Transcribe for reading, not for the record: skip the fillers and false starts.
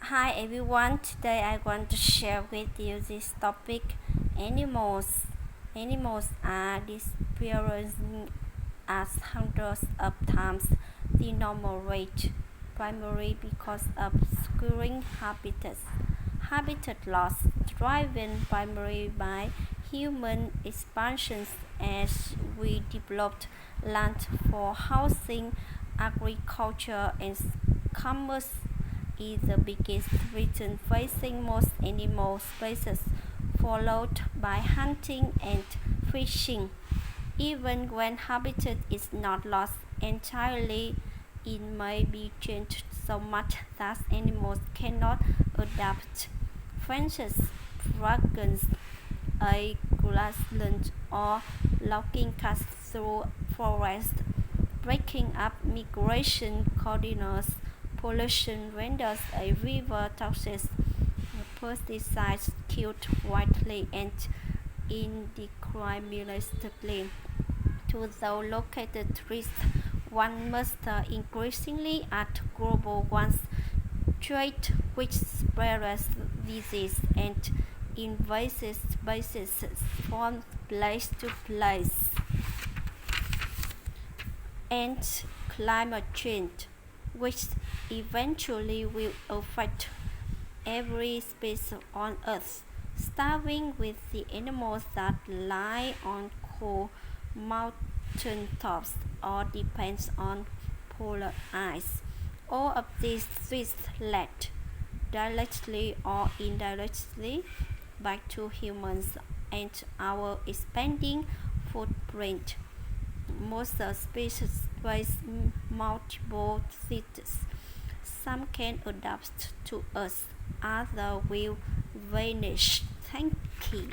Hi everyone, today I want to share with you this topic. Animals. Animals are disappearing at hundreds of times the normal rate, primarily because of skewing habitats. Habitat loss driven primarily by human expansions as we developed land for housing, agriculture, and commerce is the biggest threat facing most animal species, followed by hunting and fishing. Even when habitat is not lost entirely, it may be changed so much that animals cannot adapt. Fences, dragons, a grassland, or logging cuts through forests, breaking up migration corridors. Pollution renders a river toxic. Pesticides killed widely and indiscriminately. To those located risks, one must increasingly act global ones trade which spreads disease and invasive species from place to place. And climate change, which eventually will affect every species on Earth, starting with the animals that lie on cold mountaintops or depends on polar ice. All of these threats lead, directly or indirectly, back to humans and our expanding footprint. Most species face multiple threats. Some can adapt to us, others will vanish. Thank you.